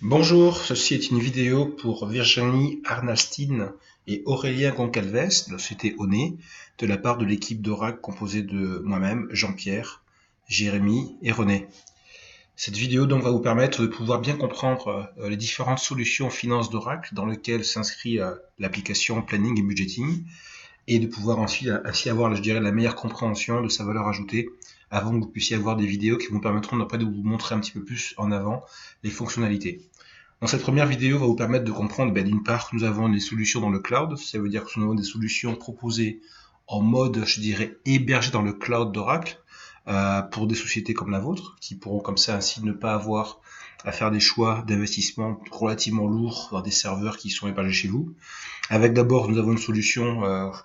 Bonjour, ceci est une vidéo pour Virginie Arnalstine et Aurélien Goncalves de la société Oné, de la part de l'équipe d'Oracle composée de moi-même, Jean-Pierre, Jérémy et René. Cette vidéo donc va vous permettre de pouvoir bien comprendre les différentes solutions finance d'Oracle dans lesquelles s'inscrit l'application Planning et Budgeting et de pouvoir ensuite ainsi avoir, je dirais, la meilleure compréhension de sa valeur ajoutée avant que vous puissiez avoir des vidéos qui vous permettront après de vous montrer un petit peu plus en avant les fonctionnalités. Dans cette première vidéo, va vous permettre de comprendre, d'une part, que nous avons des solutions dans le cloud, ça veut dire que nous avons des solutions proposées en mode, je dirais, hébergé dans le cloud d'Oracle, pour des sociétés comme la vôtre, qui pourront comme ça ainsi ne pas avoir à faire des choix d'investissement relativement lourds dans des serveurs qui sont hébergés chez vous. Avec d'abord, nous avons une solution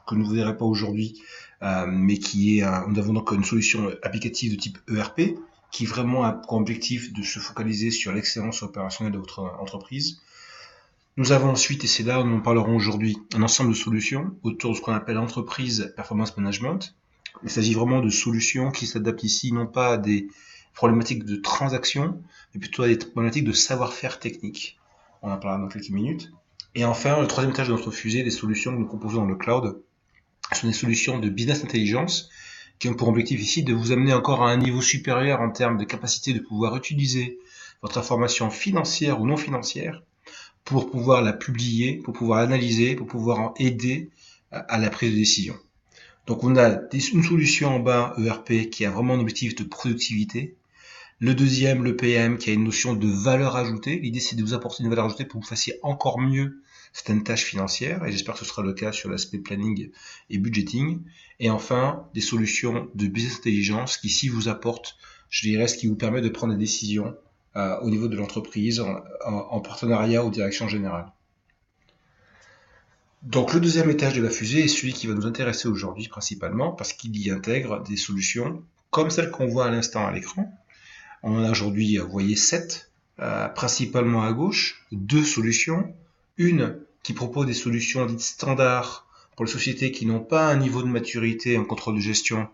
que nous ne verrez pas aujourd'hui, mais qui est, nous avons donc une solution applicative de type ERP, qui vraiment a pour objectif de se focaliser sur l'excellence opérationnelle de votre entreprise. Nous avons ensuite, et c'est là où nous en parlerons aujourd'hui, un ensemble de solutions autour de ce qu'on appelle l'entreprise performance management. Il s'agit vraiment de solutions qui s'adaptent ici non pas à des problématiques de transaction, mais plutôt à des problématiques de savoir-faire technique. On en parlera dans quelques minutes. Et enfin, le troisième étage de notre fusée, des solutions que nous proposons dans le cloud, sont des solutions de business intelligence qui ont pour objectif ici de vous amener encore à un niveau supérieur en termes de capacité de pouvoir utiliser votre information financière ou non financière pour pouvoir la publier, pour pouvoir l'analyser, pour pouvoir en aider à la prise de décision. Donc on a une solution en bas ERP qui a vraiment un objectif de productivité. Le deuxième, le PM, qui a une notion de valeur ajoutée. L'idée, c'est de vous apporter une valeur ajoutée pour que vous fassiez encore mieux certaines tâches financières, et j'espère que ce sera le cas sur l'aspect planning et budgeting. Et enfin, des solutions de business intelligence qui ici vous apportent, je dirais, ce qui vous permet de prendre des décisions au niveau de l'entreprise en partenariat aux directions générales. Donc le deuxième étage de la fusée est celui qui va nous intéresser aujourd'hui principalement parce qu'il y intègre des solutions comme celles qu'on voit à l'instant à l'écran. On en a aujourd'hui, vous voyez, 7, principalement à gauche, 2 solutions. Une qui propose des solutions dites standards pour les sociétés qui n'ont pas un niveau de maturité en contrôle de gestion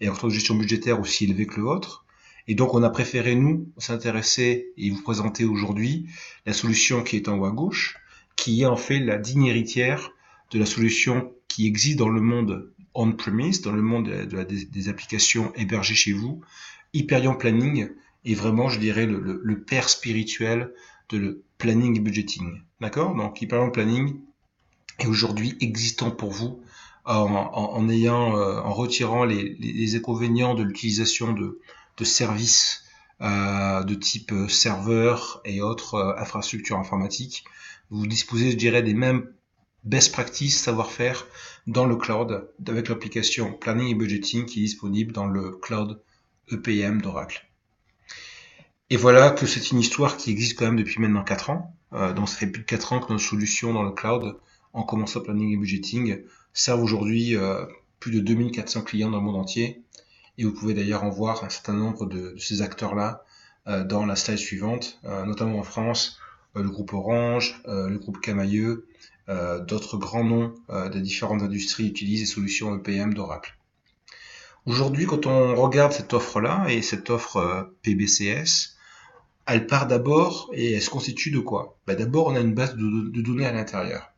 et en contrôle de gestion budgétaire aussi élevé que le vôtre. Et donc on a préféré, nous, s'intéresser et vous présenter aujourd'hui la solution qui est en haut à gauche, qui est en fait la digne héritière de la solution qui existe dans le monde on-premise, dans le monde des applications hébergées chez vous. Hyperion Planning est vraiment, je dirais, le père spirituel de le planning et budgeting. D'accord? Donc Hyperion Planning est aujourd'hui existant pour vous en retirant les inconvénients de l'utilisation de services de type serveur et autres infrastructures informatiques. Vous disposez, je dirais, des mêmes best practices, savoir-faire dans le cloud avec l'application Planning et Budgeting qui est disponible dans le cloud EPM d'Oracle. Et voilà que c'est une histoire qui existe quand même depuis maintenant 4 ans. Donc ça fait plus de 4 ans que nos solutions dans le cloud, en commençant Planning et Budgeting, servent aujourd'hui plus de 2400 clients dans le monde entier. Et vous pouvez d'ailleurs en voir un certain nombre de ces acteurs-là dans la slide suivante, notamment en France, le groupe Orange, le groupe Camailleux, d'autres grands noms des différentes industries utilisent les solutions EPM d'Oracle. Aujourd'hui, quand on regarde cette offre-là et cette offre PBCS, elle part d'abord et elle se constitue de quoi? D'abord, on a une base de données à l'intérieur.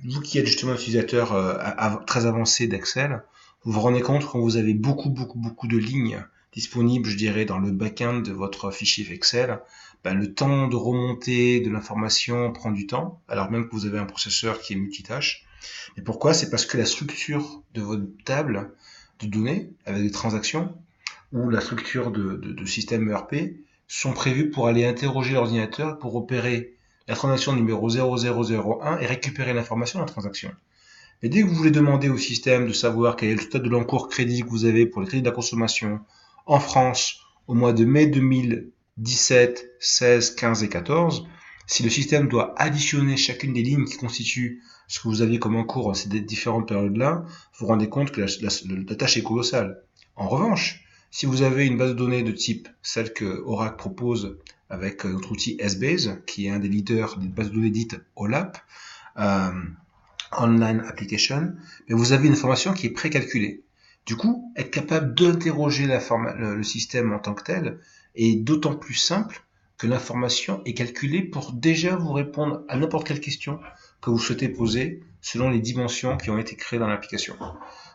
Vous qui êtes justement utilisateur très avancé d'Excel, vous vous rendez compte quand vous avez beaucoup de lignes disponibles, je dirais, dans le back-end de votre fichier Excel, le temps de remonter de l'information prend du temps, alors même que vous avez un processeur qui est multitâche. Et pourquoi? C'est parce que la structure de votre table de données avec des transactions ou la structure de système ERP sont prévues pour aller interroger l'ordinateur pour opérer la transaction numéro 0001 et récupérer l'information de la transaction. Mais dès que vous voulez demander au système de savoir quel est le stade de l'encours crédit que vous avez pour les crédits de la consommation en France au mois de mai 2017, 16, 15 et 14, si le système doit additionner chacune des lignes qui constituent ce que vous aviez comme encours dans ces différentes périodes-là, vous vous rendez compte que la tâche est colossale. En revanche, si vous avez une base de données de type celle que Oracle propose avec notre outil Essbase, qui est un des leaders des bases de données dites OLAP, Online Application, mais vous avez une information qui est précalculée. Du coup, être capable d'interroger le système en tant que tel est d'autant plus simple que l'information est calculée pour déjà vous répondre à n'importe quelle question que vous souhaitez poser selon les dimensions qui ont été créées dans l'application.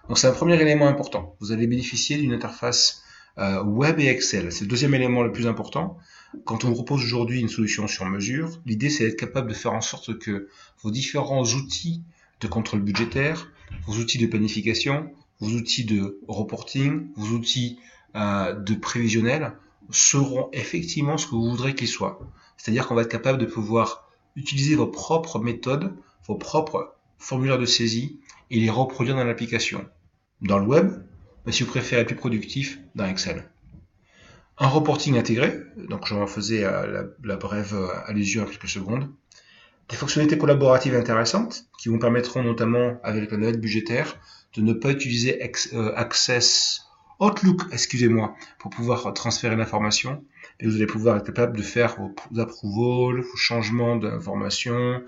Donc c'est un premier élément important. Vous allez bénéficier d'une interface web et Excel. C'est le deuxième élément le plus important. Quand on vous propose aujourd'hui une solution sur mesure, l'idée c'est d'être capable de faire en sorte que vos différents outils de contrôle budgétaire, vos outils de planification, vos outils de reporting, vos outils de prévisionnel seront effectivement ce que vous voudrez qu'ils soient. C'est-à-dire qu'on va être capable de pouvoir utiliser vos propres méthodes, vos propres formulaires de saisie et les reproduire dans l'application. Dans le web, mais si vous préférez plus productif, dans Excel. Un reporting intégré, donc j'en faisais la brève allusion en quelques secondes. Des fonctionnalités collaboratives intéressantes qui vous permettront notamment avec la navette budgétaire de ne pas utiliser Outlook, pour pouvoir transférer l'information. Et vous allez pouvoir être capable de faire vos approvals, vos changements d'informations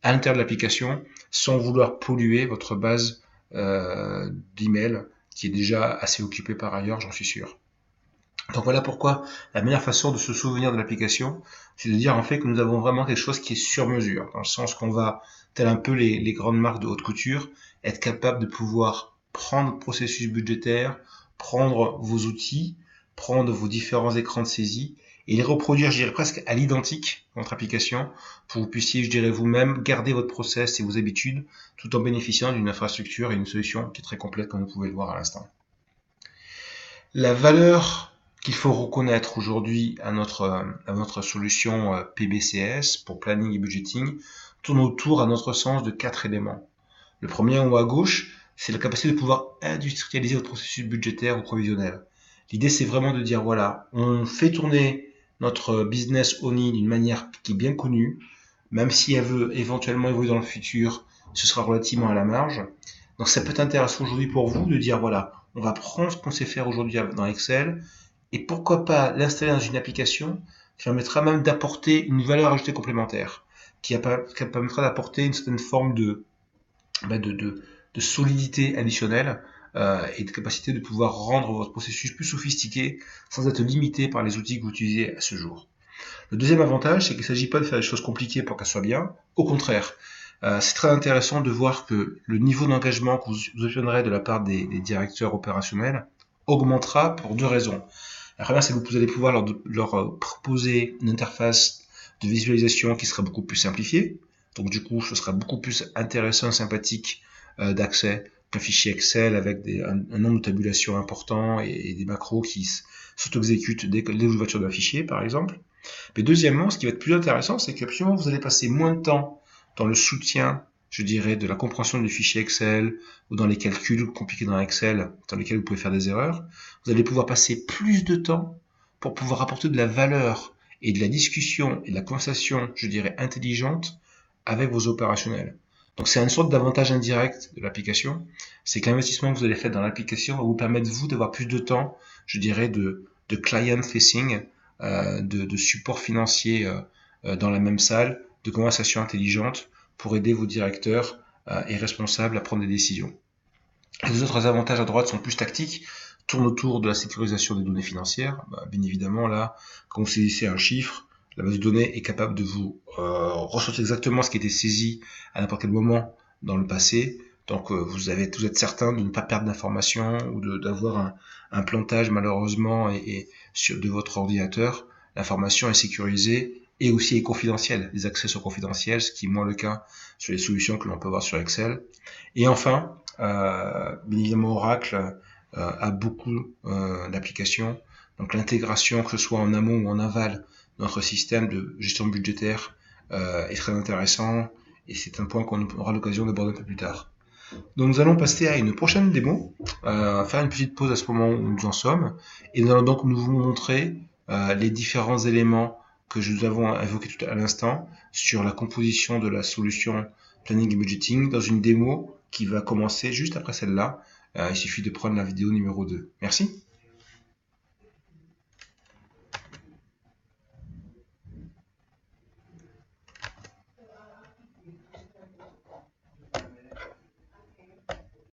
à l'intérieur de l'application sans vouloir polluer votre base d'email qui est déjà assez occupée par ailleurs, j'en suis sûr. Donc voilà pourquoi la meilleure façon de se souvenir de l'application, c'est de dire en fait que nous avons vraiment quelque chose qui est sur mesure, dans le sens qu'on va, tel un peu les grandes marques de haute couture, être capable de pouvoir prendre le processus budgétaire, prendre vos outils, prendre vos différents écrans de saisie et les reproduire, je dirais presque à l'identique, votre application, pour que vous puissiez, je dirais vous-même, garder votre process et vos habitudes, tout en bénéficiant d'une infrastructure et une solution qui est très complète, comme vous pouvez le voir à l'instant. La valeur qu'il faut reconnaître aujourd'hui à notre solution PBCS pour planning et budgeting tourne autour, à notre sens, de 4 éléments. Le premier en haut à gauche, c'est la capacité de pouvoir industrialiser votre processus budgétaire ou provisionnel. L'idée, c'est vraiment de dire, voilà, on fait tourner notre business ONI d'une manière qui est bien connue, même si elle veut éventuellement évoluer dans le futur, ce sera relativement à la marge. Donc ça peut être intéressant aujourd'hui pour vous de dire, voilà, on va prendre ce qu'on sait faire aujourd'hui dans Excel, et pourquoi pas l'installer dans une application qui permettra même d'apporter une valeur ajoutée complémentaire, qui permettra d'apporter une certaine forme de solidité additionnelle et de capacité de pouvoir rendre votre processus plus sophistiqué sans être limité par les outils que vous utilisez à ce jour. Le deuxième avantage, c'est qu'il ne s'agit pas de faire des choses compliquées pour qu'elles soient bien. Au contraire, c'est très intéressant de voir que le niveau d'engagement que vous obtiendrez de la part des directeurs opérationnels augmentera pour 2 raisons. La première, c'est que vous allez pouvoir leur proposer une interface de visualisation qui sera beaucoup plus simplifiée. Donc du coup, ce sera beaucoup plus intéressant et sympathique d'accès qu'un fichier Excel avec un nombre de tabulations important et des macros qui s'auto-exécutent dès l'ouverture d'un fichier, par exemple. Mais deuxièmement, ce qui va être plus intéressant, c'est qu'absolument vous allez passer moins de temps dans le soutien, je dirais, de la compréhension du fichier Excel ou dans les calculs compliqués dans Excel, dans lesquels vous pouvez faire des erreurs. Vous allez pouvoir passer plus de temps pour pouvoir apporter de la valeur et de la discussion et de la conversation, je dirais, intelligente avec vos opérationnels. Donc c'est une sorte d'avantage indirect de l'application, c'est que l'investissement que vous allez faire dans l'application va vous permettre, vous, d'avoir plus de temps, je dirais, de client-facing, de support financier dans la même salle, de conversation intelligente pour aider vos directeurs et responsables à prendre des décisions. Les autres avantages à droite sont plus tactiques, tournent autour de la sécurisation des données financières. Bien évidemment, là, quand vous saisissez un chiffre, la base de données est capable de vous ressortir exactement ce qui a été saisi à n'importe quel moment dans le passé. Donc vous êtes certain de ne pas perdre d'informations ou d'avoir un plantage malheureusement de votre ordinateur. L'information est sécurisée et aussi est confidentielle. Les accès sont confidentiels, ce qui est moins le cas sur les solutions que l'on peut voir sur Excel. Et enfin, bien évidemment Oracle a beaucoup d'applications. Donc l'intégration, que ce soit en amont ou en aval, notre système de gestion budgétaire est très intéressant et c'est un point qu'on aura l'occasion d'aborder un peu plus tard. Donc nous allons passer à une prochaine démo, faire une petite pause à ce moment où nous en sommes et nous allons donc nous vous montrer les différents éléments que nous avons évoqués tout à l'instant sur la composition de la solution Planning et Budgeting dans une démo qui va commencer juste après celle-là. Il suffit de prendre la vidéo numéro 2. Merci.